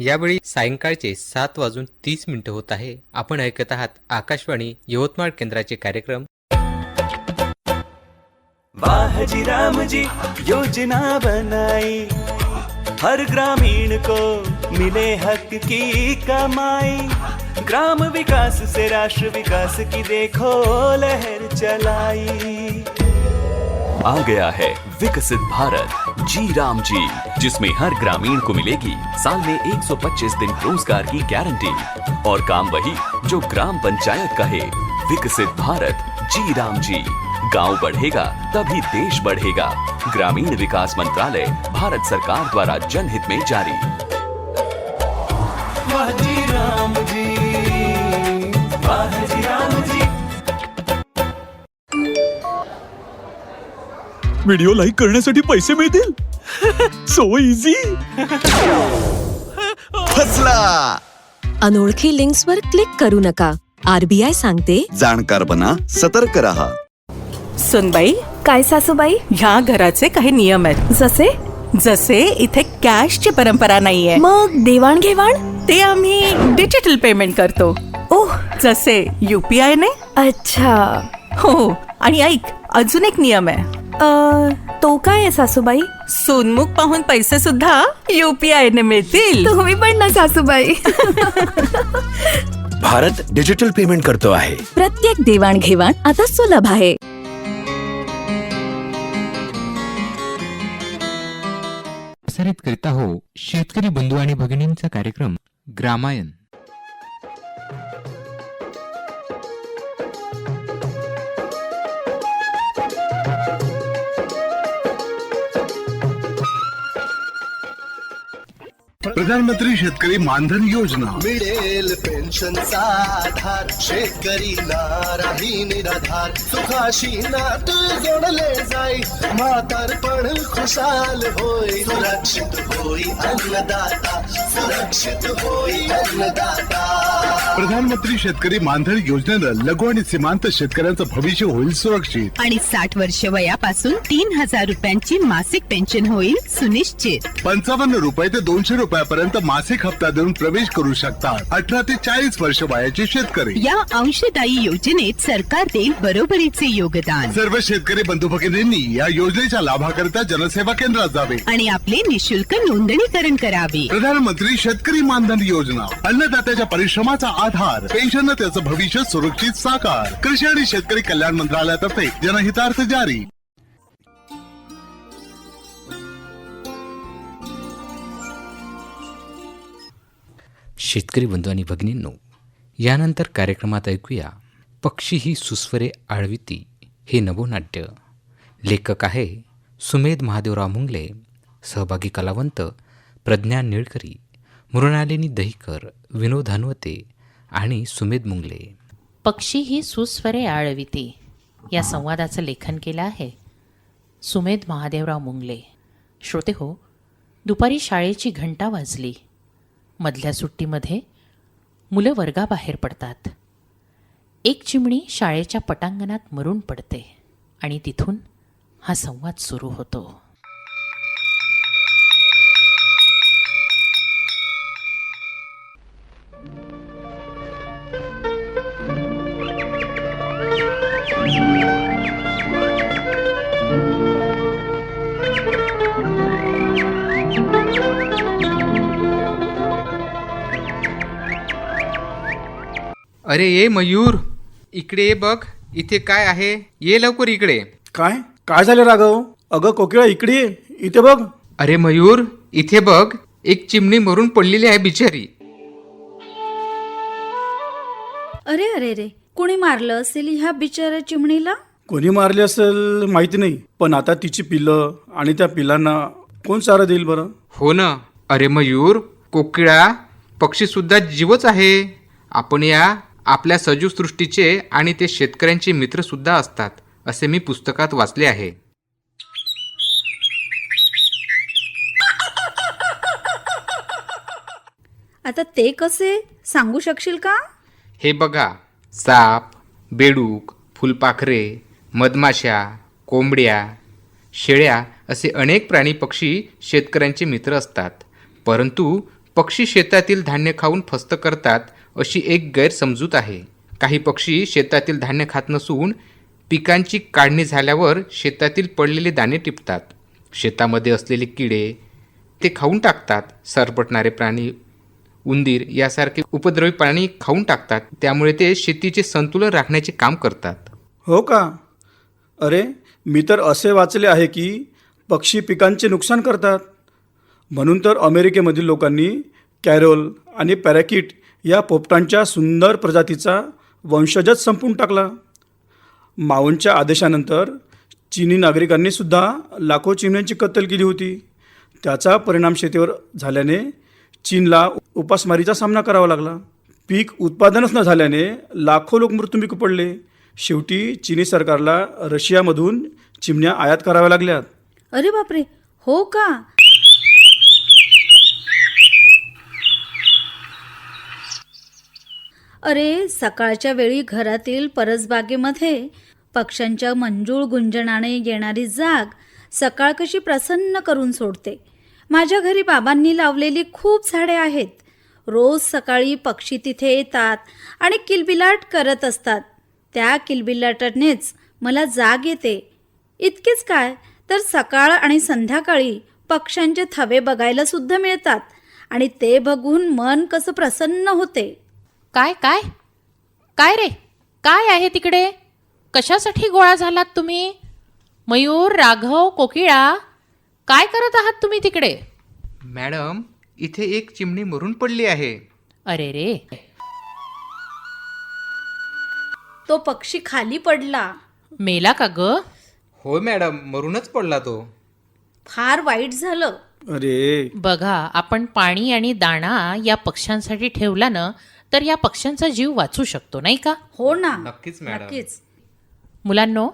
यावेळी सायंकाळचे 7:30 होत आहे. आपण ऐकत आहात आकाशवाणी यवतमाळ केंद्राचे कार्यक्रम. वाह जी राम जी योजना बनाई, हर ग्रामीण को मिले हक की कमाई, ग्राम विकास से राष्ट्र विकास की देखो लहर चलाई। आ गया है विकसित भारत जी राम जी, जिसमें हर ग्रामीण को मिलेगी साल में 125 दिन रोजगार की गारंटी, और काम वही जो ग्राम पंचायत का है। विकसित भारत जी राम जी, गांव बढ़ेगा तभी देश बढ़ेगा। ग्रामीण विकास मंत्रालय, भारत सरकार द्वारा जनहित में जारी। वाह जी राम जी, वाह जी राम जी। व्हिडिओ लाईक करण्यासाठी पैसे मिळतील? So easy. फसला. अनोळखी लिंक्सवर क्लिक करू नका. आरबीआय सांगते, जाणकार बना, सतर्क रहा. सुनबाई, काय सासूबाई? ह्या घराचे काही नियम आहेत. जसे? जसे इथे कॅशची परंपरा नाहीये. मग देवाणघेवाण? ते आम्ही डिजिटल पेमेंट करतो. ओह, जसे UPI ने. अच्छा. हो, आणि ऐक, अजून एक नियम आहे. तो काय आहे सासूबाई? सोनमुख पाहून पैसे सुद्धा UPI ने मिळतील. तुम्ही पण ना सासूबाई. भारत डिजिटल पेमेंट करतो आहे. प्रत्येक देवाणघेवाण आता सुलभ आहे. प्रसारित करीत आहो शेतकरी बंधू आणि भगिनींचा कार्यक्रम ग्रामायण. प्रधानमंत्री शेतकरी मानधन योजना. मिळेल पेन्शनचा आधार, शेतकरी नाराही निराधार, सुखाशी नात जोडले जाई, म्हातारपण खुशाल होई, सुरक्षित होई अन्नदाता, सुरक्षित होई अन्नदाता. प्रधानमंत्री शेतकरी मानधन योजनेनं लघु आणि सीमांत शेतकऱ्यांचं भविष्य होईल सुरक्षित. आणि 60 वर्ष वयापासून 3,000 रुपयांची मासिक पेन्शन होईल सुनिश्चित. 55 रुपये ते 200 रुपयापर्यंत मासिक हप्ता देऊन प्रवेश करू शकतात 18 ते 40 वर्ष वयाचे शेतकरी. या अंशदायी योजनेत सरकार देईल बरोबरीचे योगदान. सर्व शेतकरी बंधू भगिनींनी या योजनेच्या लाभाकरिता जनसेवा केंद्रात जावे आणि आपले निशुल्क नोंदणीकरण करावे. प्रधानमंत्री शेतकरी मानधन योजना, अन्नदात्याच्या परिश्रमाचा आधार, पेन्शननं त्याचं भविष्य सुरक्षित साकार. कृषी आणि शेतकरी कल्याण मंत्रालयातर्फे जनहितार्थ जारी. शेतकरी बंधू आणि भगिनींनो, यानंतर कार्यक्रमात ऐकूया पक्षी ही सुस्वरे आळविती हे नभोनाट्य. लेखक आहे सुमेध महादेवराव मुंगले. सहभागी कलावंत प्रज्ञा निळकरी, मृणालिनी दहिकर, विनोद हनवते आणि सुमेध मुंगले. पक्षी ही सुस्वरे आळविती या संवादाचं लेखन केलं आहे सुमेध महादेवराव मुंगले. श्रोते हो, दुपारी शाळेची घंटा वाजली. मधल्या सुट्टीमध्ये मुलं वर्गाबाहेर पडतात. एक चिमणी शाळेच्या पटांगणात मरून पडते आणि तिथून हा संवाद सुरू होतो. अरे ये मयूर, इकडे ये बघ, इथे काय आहे, ये लवकर इकडे. काय काय झालं राघव? अगं कोकिळा इकडे ये, इथे बघ. अरे मयूर, इथे बघ, एक चिमणी मरून पडलेली आहे बिचारी. अरे अरे रे, कोणी मारलं असेल ह्या बिचाऱ्या चिमणीला? कोणी मारले असेल माहिती नाही, पण आता तिची पिल्लं आणि त्या पिलांना कोण चारा देईल बरं? हो ना. अरे मयूर, कोकिळा पक्षी सुद्धा जीवच आहे. आपण या आपल्या सजीव सृष्टीचे आणि ते शेतकऱ्यांचे मित्र सुद्धा असतात, असे मी पुस्तकात वाचले आहे. आता ते कसे सांगू शकशील का? हे बघा, साप, बेडूक, फुलपाखरे, मधमाशा, कोंबड्या, शेळ्या असे अनेक प्राणी पक्षी शेतकऱ्यांचे मित्र असतात. परंतु पक्षी शेतातील धान्य खाऊन फस्त करतात अशी एक गैरसमजूत आहे. काही पक्षी शेतातील धान्य खात नसून पिकांची काढणी झाल्यावर शेतातील पडलेले दाणे टिपतात. शेतामध्ये असलेले किडे ते खाऊन टाकतात. सरपटणारे प्राणी, उंदीर यासारखे उपद्रवी प्राणी खाऊन टाकतात. त्यामुळे ते शेतीचे संतुलन राखण्याचे काम करतात. हो का? अरे, मी तर असे वाचले आहे की पक्षी पिकांचे नुकसान करतात. म्हणून तर अमेरिकेमधील लोकांनी कॅरोल आणि पॅराकिट या पोपटांच्या सुंदर प्रजातीचा वंशजच संपवून टाकला. माओंच्या आदेशानंतर चीनी नागरिकांनी सुद्धा लाखो चिमण्यांची कत्तल केली होती. त्याचा परिणाम शेतीवर झाल्याने चीनला उपासमारीचा सामना करावा लागला. पीक उत्पादनच न झाल्याने लाखो लोक मृत्युमुखी पडले. शेवटी चीनी सरकारला रशियामधून चिमण्या आयात कराव्या लागल्यात. अरे बापरे, हो का? अरे, सकाळच्या वेळी घरातील परसबागेमध्ये पक्ष्यांच्या मंजूळ गुंजनाने येणारी जाग सकाळ कशी प्रसन्न करून सोडते. माझ्या घरी बाबांनी लावलेली खूप झाडे आहेत. रोज सकाळी पक्षी तिथे येतात आणि किलबिलाट करत असतात. त्या किलबिलाटानेच मला जाग येते. इतकेच काय, तर सकाळ आणि संध्याकाळी पक्ष्यांचे थवे बघायला सुद्धा मिळतात आणि ते बघून मन कसं प्रसन्न होते. काय काय काय रे, काय आहे तिकडे? कशासाठी गोळा झालात तुम्ही? मयूर, राघव, कोकिळा, काय करत आहात तुम्ही तिकडे? मॅडम, इथे एक चिमणी मरून पडली आहे. अरे रे, तो पक्षी खाली पडला. मेला का ग? हो मॅडम, मरूनच पडला तो. फार वाईट झालं. अरे, बघा, आपण पाणी आणि दाणा या पक्ष्यांसाठी ठेवला ना, तर या पक्ष्यांचा जीव वाचू शकतो, नाही का? हो ना, नक्कीच मॅडम. नक्कीच. मुलांनो,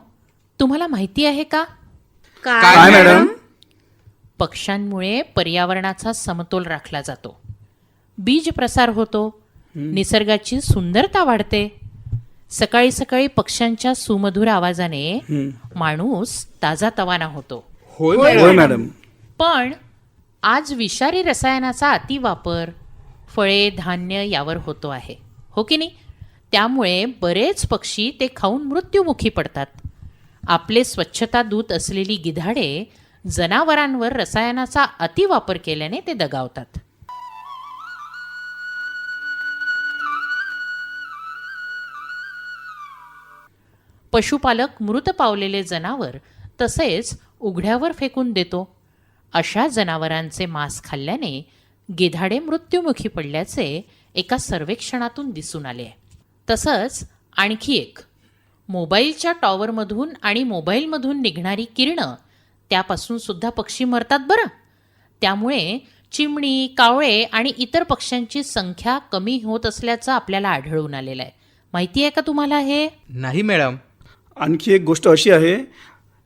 तुम्हाला माहिती आहे का, काय मॅडम? पक्ष्यांमुळे पर्यावरणाचा समतोल राखला जातो, बीज प्रसार होतो, निसर्गाची सुंदरता वाढते. सकाळी सकाळी पक्ष्यांच्या सुमधुर आवाजाने माणूस ताजातवाना होतो. होय मॅडम. पण आज विषारी रसायनाचा अतिवापर फळे, धान्य यावर होतो आहे, हो की नाही? त्यामुळे बरेच पक्षी ते खाऊन मृत्युमुखी पडतात. आपले स्वच्छता दूत असलेली गिधाडे जनावरांवर रसायनाचा अतिवापर केल्याने ते दगावतात. पशुपालक मृत पावलेले जनावर तसेच उघड्यावर फेकून देतो. अशा जनावरांचे मांस खाल्ल्याने गिधाडे मृत्युमुखी पडल्याचे एका सर्वेक्षणातून दिसून आले आहे. तसंच आणखी एक, मोबाईलच्या टॉवरमधून आणि मोबाईलमधून निघणारी किरणं, त्यापासून सुद्धा पक्षी मरतात बरं. त्यामुळे चिमणी, कावळे आणि इतर पक्ष्यांची संख्या कमी होत असल्याचं आपल्याला आढळून आलेलं आहे. माहिती आहे का तुम्हाला हे? नाही मॅडम. आणखी एक गोष्ट अशी आहे,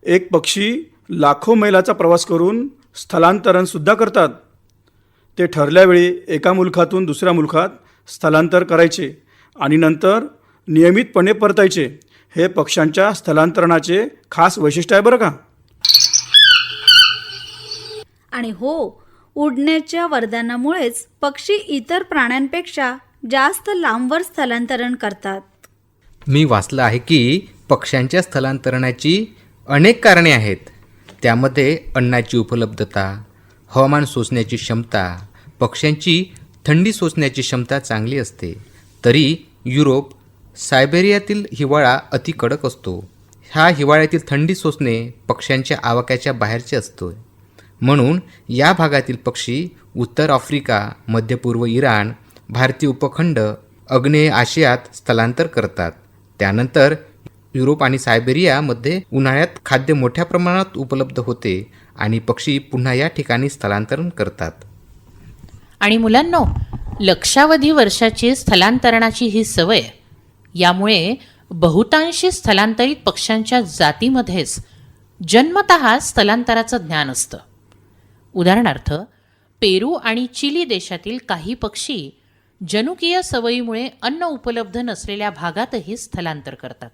एक पक्षी लाखो मैलाचा प्रवास करून स्थलांतरणसुद्धा करतात. ते ठरल्यावेळी एका मुलखातून दुसऱ्या मुलखात स्थलांतर करायचे आणि नंतर नियमितपणे परतायचे. हे पक्ष्यांच्या स्थलांतरणाचे खास वैशिष्ट्य आहे बरं का. आणि हो, उडण्याच्या वरदानामुळेच पक्षी इतर प्राण्यांपेक्षा जास्त लांबवर स्थलांतरण करतात. मी वाचलं आहे की पक्ष्यांच्या स्थलांतरणाची अनेक कारणे आहेत. त्यामध्ये अन्नाची उपलब्धता, हवामान सोसण्याची क्षमता, पक्ष्यांची थंडी सोसण्याची क्षमता चांगली असते. तरी युरोप, सायबेरियातील हिवाळा अति कडक असतो. ह्या हिवाळ्यातील थंडी सोसणे पक्ष्यांच्या आवाक्याच्या बाहेरचे असतो. म्हणून या भागातील पक्षी उत्तर आफ्रिका, मध्यपूर्व इराण, भारतीय उपखंड, आग्नेय आशियात स्थलांतर करतात. त्यानंतर युरोप आणि सायबेरियामध्ये उन्हाळ्यात खाद्य मोठ्या प्रमाणात उपलब्ध होते आणि पक्षी पुन्हा या ठिकाणी स्थलांतरण करतात. आणि मुलांनो, लक्षावधी वर्षाची स्थलांतरणाची ही सवय, यामुळे बहुतांशी स्थलांतरित पक्ष्यांच्या जातीमध्येच जन्मतः स्थलांतराचं ज्ञान असतं. उदाहरणार्थ, पेरू आणि चिली देशातील काही पक्षी जनुकीय सवयीमुळे अन्न उपलब्ध नसलेल्या भागातही स्थलांतर करतात.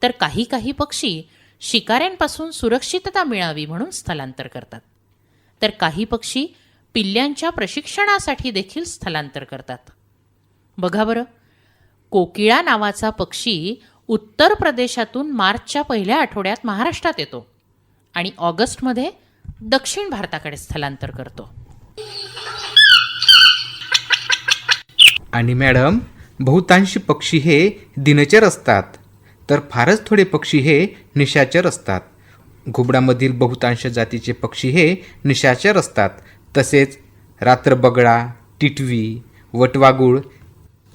तर काही पक्षी शिकाऱ्यांपासून सुरक्षितता मिळावी म्हणून स्थलांतर करतात. तर काही पक्षी पिल्ल्यांच्या प्रशिक्षणासाठी देखील स्थलांतर करतात. बघा बरं, कोकिळा नावाचा पक्षी उत्तर प्रदेशातून मार्चच्या पहिल्या आठवड्यात महाराष्ट्रात येतो आणि ऑगस्टमध्ये दक्षिण भारताकडे स्थलांतर करतो. आणि मॅडम, बहुतांशी पक्षी हे दिनचर असतात, तर फारच थोडे पक्षी हे निशाचर असतात. घुबडामधील बहुतांश जातीचे पक्षी हे निशाचर असतात. तसेच रात्रबगळा, टिटवी, वटवागुळ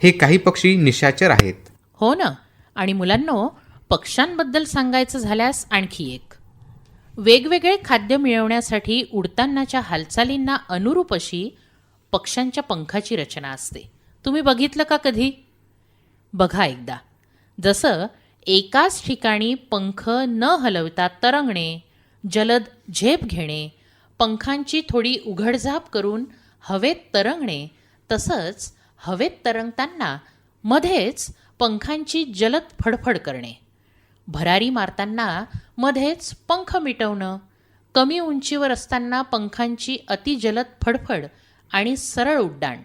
हे काही पक्षी निशाचर आहेत. हो ना. आणि मुलांनो, पक्ष्यांबद्दल सांगायचं झाल्यास आणखी एक. वेगवेगळे खाद्य मिळवण्यासाठी उडतानाच्या हालचालींना अनुरूप अशी पक्ष्यांच्या पंखाची रचना असते. तुम्ही बघितलं का कधी? बघा एकदा. जसं एकाच ठिकाणी पंख न हलवता तरंगणे, जलद झेप घेणे, पंखांची थोडी उघडझाप करून हवेत तरंगणे, तसंच हवेत तरंगताना मध्येच पंखांची जलद फडफड करणे, भरारी मारताना मध्येच पंख मिटवणं, कमी उंचीवर असताना पंखांची अतिजलद फडफड आणि सरळ उड्डाण.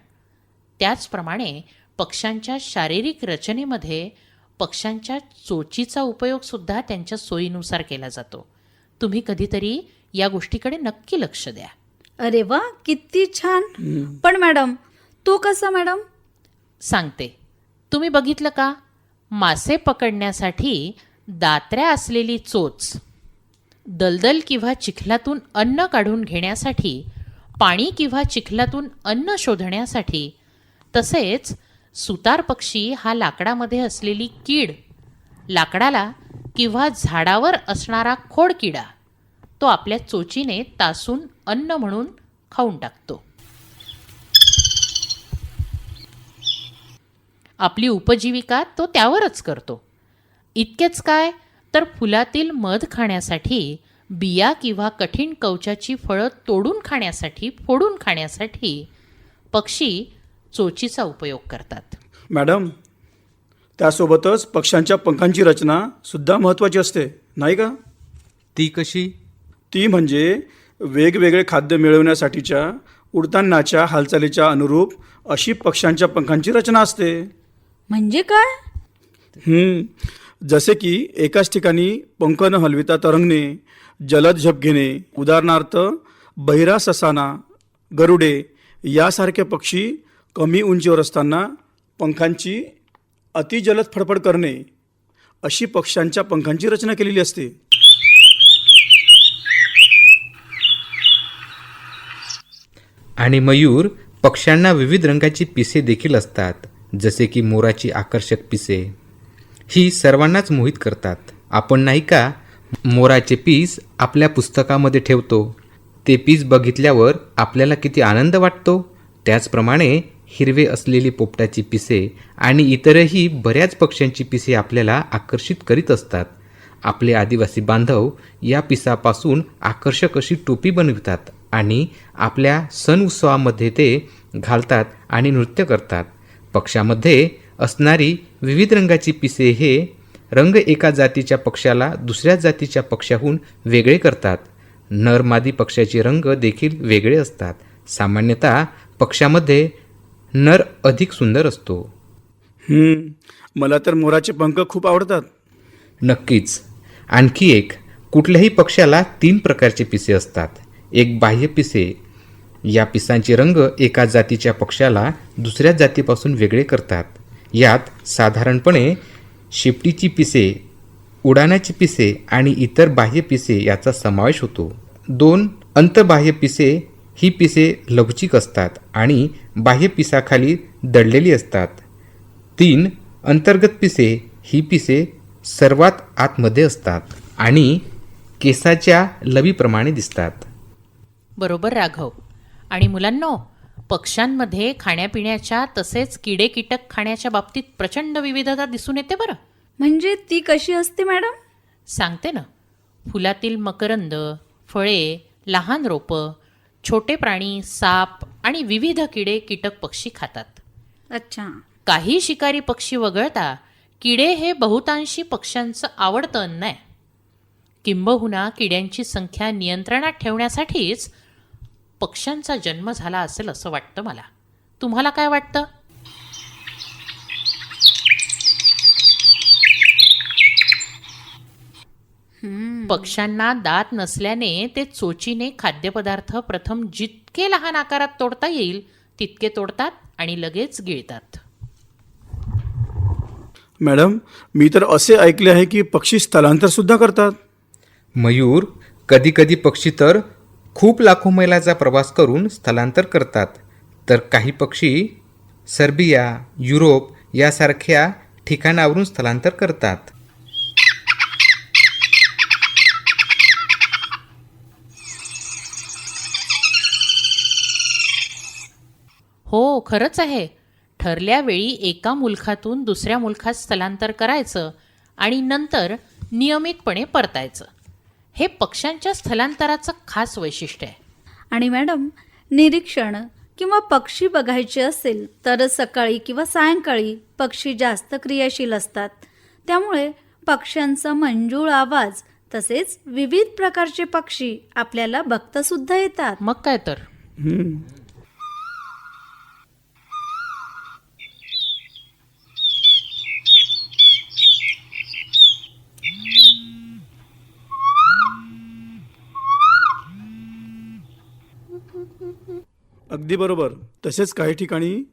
त्याचप्रमाणे पक्ष्यांच्या शारीरिक रचनेमध्ये पक्ष्यांच्या चोचीचा उपयोगसुद्धा त्यांच्या सोयीनुसार केला जातो. तुम्ही कधीतरी या गोष्टीकडे नक्की लक्ष द्या. अरे वा, किती छान. पण मॅडम, तो कसा मॅडम? सांगते. तुम्ही बघितलं का, मासे पकडण्यासाठी दात्र्या असलेली चोच, दलदल किंवा चिखलातून अन्न काढून घेण्यासाठी, पाणी किंवा चिखलातून अन्न शोधण्यासाठी, तसेच सुतार पक्षी हा लाकडामध्ये असलेली कीड, लाकडाला किंवा झाडावर असणारा खोडकिडा, तो आपल्या चोचीने तासून अन्न म्हणून खाऊन टाकतो. आपली उपजीविका तो त्यावरच करतो. इतकेच काय, तर फुलातील मध खाण्यासाठी, बिया किंवा कठीण कवचाची फळं तोडून खाण्यासाठी, फोडून खाण्यासाठी पक्षी चोचीचा उपयोग करतात. मॅडम, त्यासोबतच पक्ष्यांच्या पंखांची रचना सुद्धा महत्त्वाची असते, नाही का? ती कशी? ती म्हणजे वेगवेगळे खाद्य मिळवण्यासाठीच्या उडतानाच्या हालचालीच्या अनुरूप अशी पक्ष्यांच्या पंखांची रचना असते. म्हणजे काय? जसे की एकाच ठिकाणी पंख न हलविता तरंगणे, जलद झेप घेणे. उदाहरणार्थ बहिरा ससाना, गरुडे यासारखे पक्षी कमी उंचीवर असताना पंखांची अतिजलद फडफड करणे, अशी पक्ष्यांच्या पंखांची रचना केलेली असते. आणि मयूर, पक्ष्यांना विविध रंगाची पिसे देखील असतात, जसे की मोराची आकर्षक पिसे. ही सर्वांनाच मोहित करतात. आपण नाही का मोराचे पीस आपल्या पुस्तकामध्ये ठेवतो? ते पीस बघितल्यावर आपल्याला किती आनंद वाटतो. त्याचप्रमाणे हिरवे असलेली पोपटाची पिसे आणि इतरही बऱ्याच पक्ष्यांची पिसे आपल्याला आकर्षित करीत असतात. आपले आदिवासी बांधव या पिसापासून आकर्षक अशी टोपी बनवितात आणि आपल्या सण उत्सवामध्ये ते घालतात आणि नृत्य करतात. पक्ष्यामध्ये असणारी विविध रंगाची पिसे हे रंग एका जातीच्या पक्ष्याला दुसऱ्या जातीच्या पक्ष्याहून वेगळे करतात. नर मादी पक्ष्याचे रंग देखील वेगळे असतात. सामान्यतः पक्ष्यामध्ये नर अधिक सुंदर असतो. मला तर मोराचे पंख खूप आवडतात. नक्कीच. आणखी एक, कुठल्याही पक्ष्याला 3 प्रकारचे पिसे असतात. एक बाह्य पिसे. या पिसांचे रंग एका जातीच्या पक्ष्याला दुसऱ्या जातीपासून वेगळे करतात. यात साधारणपणे शेपटीची पिसे, उडाणाची पिसे आणि इतर बाह्य पिसे याचा समावेश होतो. 2 अंतर्बाह्य पिसे. ही पिसे लवचिक असतात आणि बाह्य पिसाखाली दडलेली असतात. 3 अंतर्गत पिसे. ही पिसे सर्वात आतमध्ये असतात आणि केसाच्या लवीप्रमाणे दिसतात. बरोबर राघव. आणि मुलांनो, पक्ष्यांमध्ये खाण्यापिण्याच्या तसेच किडे कीटक खाण्याच्या बाबतीत प्रचंड विविधता दिसून येते बरं. म्हणजे ती कशी असते मॅडम? सांगते ना. फुलातील मकरंद, फळे, लहान रोपं, छोटे प्राणी, साप आणि विविध किडे कीटक पक्षी खातात. अच्छा. काही शिकारी पक्षी वगळता किडे हे बहुतांशी पक्ष्यांचं आवडतं अन्न आहे. किंबहुना किड्यांची संख्या नियंत्रणात ठेवण्यासाठीच पक्ष्यांचा जन्म झाला असेल असं वाटतं मला. तुम्हाला काय वाटतं? पक्ष्यांना दात नसल्याने ते चोचीने खाद्यपदार्थ प्रथम जितके लहान आकारात तोडता येईल तितके तोडतात आणि लगेच गिळतात. मॅडम, मी तर असे ऐकले आहे की पक्षी स्थलांतर सुद्धा करतात. मयूर, कधीकधी पक्षी तर खूप लाखो मैलाचा प्रवास करून स्थलांतर करतात. तर काही पक्षी सर्बिया, युरोप यासारख्या ठिकाणावरून स्थलांतर करतात. हो, खरंच आहे. ठरल्या वेळी एका मुलखातून दुसऱ्या मुलखात स्थलांतर करायचं आणि नंतर नियमितपणे परतायचं. हे पक्ष्यांच्या स्थलांतराचं खास वैशिष्ट्य आहे. आणि मॅडम, निरीक्षण किंवा पक्षी बघायचे असेल तर सकाळी किंवा सायंकाळी पक्षी जास्त क्रियाशील असतात. त्यामुळे पक्ष्यांचा मंजूळ आवाज तसेच विविध प्रकारचे पक्षी आपल्याला बघतासुद्धा येतात. मग काय तर. अगदी बरोबर. तसेच काही ठिकाणी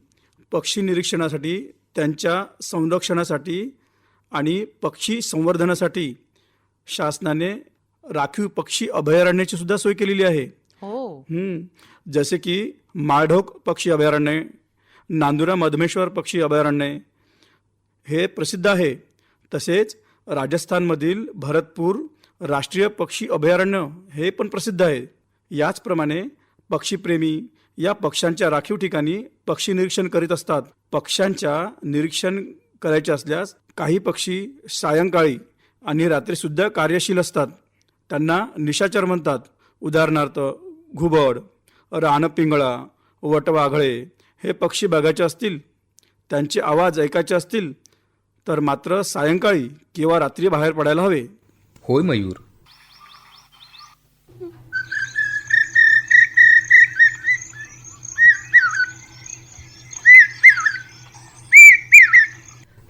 पक्षी निरीक्षणासाठी, त्यांच्या संरक्षणासाठी आणि पक्षी संवर्धनासाठी शासनाने राखीव पक्षी अभयारण्याची सुद्धा सोय केलेली आहे. हो, जसे की माळढोक पक्षी अभयारण्य, नांदुरा मधमेश्वर पक्षी अभयारण्य हे प्रसिद्ध आहे. तसेच राजस्थानमधील भरतपूर राष्ट्रीय पक्षी अभयारण्य हे पण प्रसिद्ध आहे. याचप्रमाणे पक्षीप्रेमी या पक्ष्यांच्या राखीव ठिकाणी पक्षी निरीक्षण करीत असतात. पक्ष्यांच्या निरीक्षण करायचे असल्यास काही पक्षी सायंकाळी आणि रात्रीसुद्धा कार्यशील असतात. त्यांना निशाचर म्हणतात. उदाहरणार्थ घुबड, रानपिंगळा, वटवाघळे हे पक्षी बघायचे असतील, त्यांचे आवाज ऐकायचे असतील तर मात्र सायंकाळी किंवा रात्री बाहेर पडायला हवे. होय मयूर.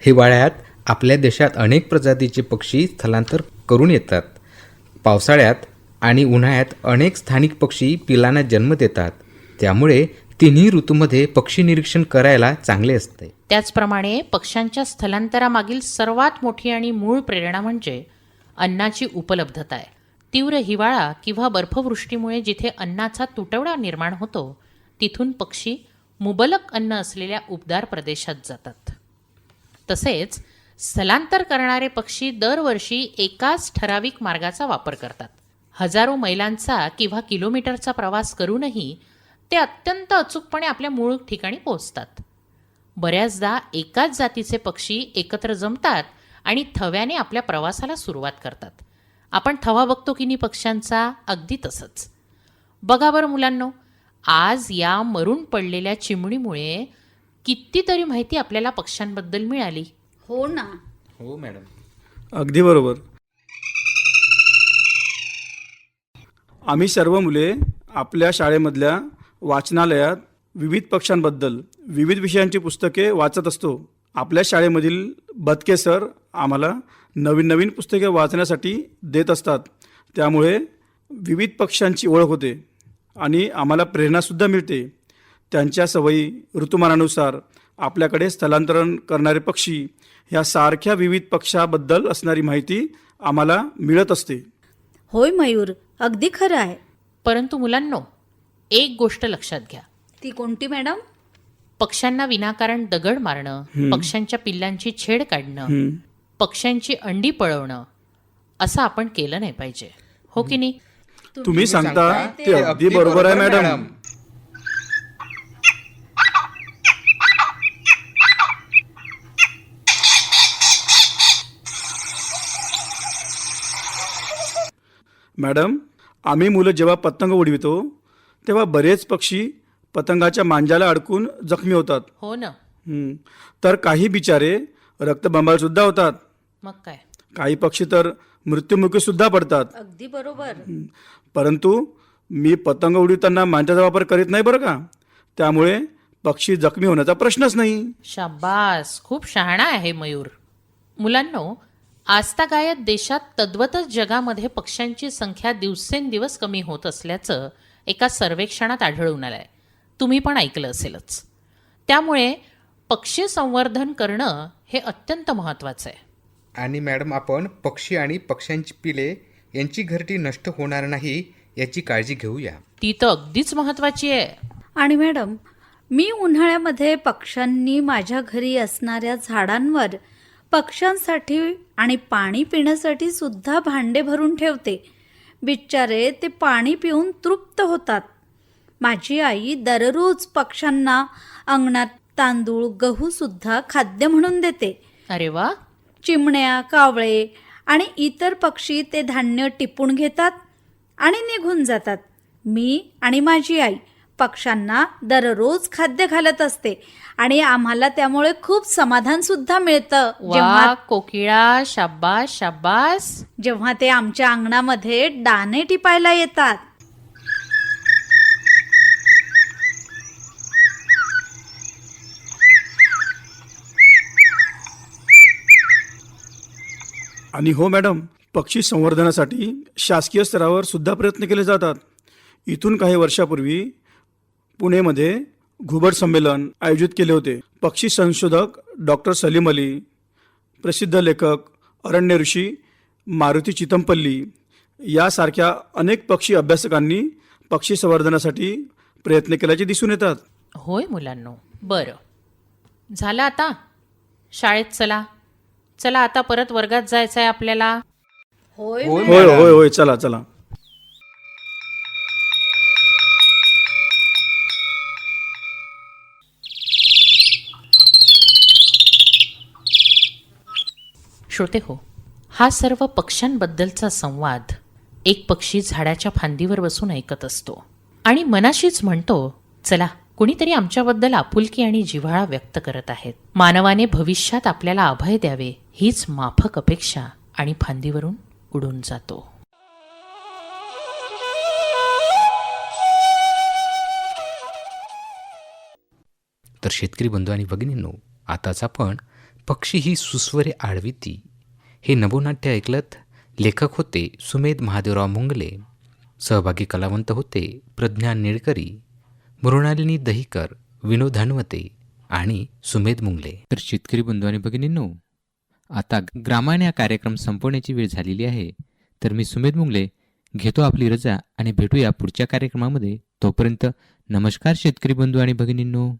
हिवाळ्यात आपल्या देशात अनेक प्रजातीचे पक्षी स्थलांतर करून येतात. पावसाळ्यात आणि उन्हाळ्यात अनेक स्थानिक पक्षी पिलांना जन्म देतात. त्यामुळे तिन्ही ऋतूमध्ये पक्षी निरीक्षण करायला चांगले असते. त्याचप्रमाणे पक्ष्यांच्या स्थलांतरामागील सर्वात मोठी आणि मूळ प्रेरणा म्हणजे अन्नाची उपलब्धता आहे. तीव्र हिवाळा किंवा बर्फवृष्टीमुळे जिथे अन्नाचा तुटवडा निर्माण होतो तिथून पक्षी मुबलक अन्न असलेल्या उबदार प्रदेशात जातात. तसेच स्थलांतर करणारे पक्षी दरवर्षी एकाच ठराविक मार्गाचा वापर करतात. हजारो मैलांचा किंवा किलोमीटरचा प्रवास करूनही ते अत्यंत अचूकपणे आपल्या मूळ ठिकाणी पोहोचतात. बऱ्याचदा एकाच जातीचे पक्षी एकत्र जमतात आणि थव्याने आपल्या प्रवासाला सुरुवात करतात. आपण थवा बघतो की नाही पक्ष्यांचा, अगदी तसंच. बघा बरं मुलांनो, आज या मरून पडलेल्या चिमणीमुळे कितीतरी माहिती आपल्याला पक्ष्यांबद्दल मिळाली. हो ना. हो मॅडम. अगदी बरोबर. आम्ही सर्व मुले आपल्या शाळेमधल्या वाचनालयात विविध पक्ष्यांबद्दल विविध विषयांची पुस्तके वाचत असतो. आपल्या शाळेमधील बदके सर आम्हाला नवीन नवीन पुस्तके वाचण्यासाठी देत असतात. त्यामुळे विविध पक्ष्यांची ओळख होते आणि आम्हाला प्रेरणासुद्धा मिळते. त्यांच्या सवयी, ऋतुमानानुसार आपल्याकडे स्थलांतरण करणारे पक्षी ह्या सारख्या विविध पक्ष्याबद्दल असणारी माहिती आम्हाला मिळत असते. होय मयूर, अगदी खरं आहे. परंतु मुलांनो, एक गोष्ट लक्षात घ्या. ती कोणती मॅडम? पक्ष्यांना विनाकारण दगड मारणं, पक्ष्यांच्या पिल्लांची छेड काढणं, पक्ष्यांची अंडी पळवणं असं आपण केलं नाही पाहिजे. हो की नाही? तुम्ही सांगता ते अगदी बरोबर आहे मॅडम. मॅडम, आम्ही मुलं जेव्हा पतंग उडवितो तेव्हा बरेच पक्षी पतंगाच्या मांजाला अडकून जखमी होतात. हो ना. तर काही बिचारे रक्तबंबाळ सुद्धा होतात. मग काय. काही पक्षी तर मृत्युमुखी सुद्धा पडतात. अगदी बरोबर. परंतु मी पतंग उडविताना मांजाचा वापर करीत नाही बरं का. त्यामुळे पक्षी जखमी होण्याचा प्रश्नच नाही. शाबास, खूप शहाणा आहे मयूर. मुलांनो, आजतागायत देशात तद्वतच जगामध्ये पक्ष्यांची संख्या दिवसेंदिवस कमी होत असल्याचं एका सर्वेक्षणात आढळून आलंय. तुम्ही पण ऐकलं असेलच. त्यामुळे पक्षी संवर्धन करणं हे अत्यंत महत्त्वाचं आहे. आणि मॅडम, आपण पक्षी आणि पक्ष्यांची पिले यांची घरटी नष्ट होणार नाही याची काळजी घेऊया. ती तर अगदीच महत्त्वाची आहे. आणि मॅडम, मी उन्हाळ्यामध्ये पक्ष्यांनी माझ्या घरी असणाऱ्या झाडांवर पक्ष्यांसाठी आणि पाणी पिण्यासाठी सुद्धा भांडे भरून ठेवते. बिचारे ते पाणी पिऊन तृप्त होतात. माझी आई दररोज पक्ष्यांना अंगणात तांदूळ, गहू सुद्धा खाद्य म्हणून देते. अरे वा. चिमण्या, कावळे आणि इतर पक्षी ते धान्य टिपून घेतात आणि निघून जातात. मी आणि माझी आई पक्ष्यांना दररोज खाद्य घालत असते आणि आम्हाला त्यामुळे खूप समाधान सुद्धा मिळतं. वा कोकिळा, शाबास शाबास. जेव्हा ते आमच्या अंगणामध्ये दाणे टिपायला येतात. आणि हो मॅडम, पक्षी संवर्धनासाठी शासकीय स्तरावर सुद्धा प्रयत्न केले जातात. इथून काही वर्षापूर्वी पुणेमध्ये घुबड संमेलन आयोजित केले होते. पक्षी संशोधक डॉक्टर सलीम अली, प्रसिद्ध लेखक अरण्य ऋषी मारुती चितमपल्ली यासारख्या अनेक पक्षी अभ्यासकांनी पक्षी संवर्धनासाठी प्रयत्न केल्याचे दिसून येतात. होय मुलांनो. बरं झालं आता. शाळेत चला. चला आता परत वर्गात जायचं आहे आपल्याला. होय होय होय होय, चला चला. श्रोते हो, हा सर्व पक्ष्यांबद्दलचा संवाद एक पक्षी झाडाच्या फांदीवर बसून ऐकत असतो आणि मनाशीच म्हणतो, चला कुणीतरी आमच्याबद्दल आपुलकी आणि जिव्हाळा व्यक्त करत आहेत. मानवाने भविष्यात आपल्याला अभय द्यावे हीच माफक अपेक्षा आणि फांदीवरून उडून जातो. तर शेतकरी बंधू आणि भगिनींनो, आताच आपण पक्षी ही सुस्वरे आळविती हे नभोनाट्य ऐकलत. लेखक होते सुमेध महादेवराव मुंगले. सहभागी कलावंत होते प्रज्ञा निळकरी, मृणालिनी दहिकर, विनोद हनवते आणि सुमेध मुंगले. तर शेतकरी बंधू आणि भगिनींनो, आता ग्रामायण या कार्यक्रम संपवण्याची वेळ झालेली आहे. तर मी सुमेध मुंगले घेतो आपली रजा आणि भेटूया पुढच्या कार्यक्रमामध्ये. तोपर्यंत नमस्कार शेतकरी बंधू आणि भगिनींनो.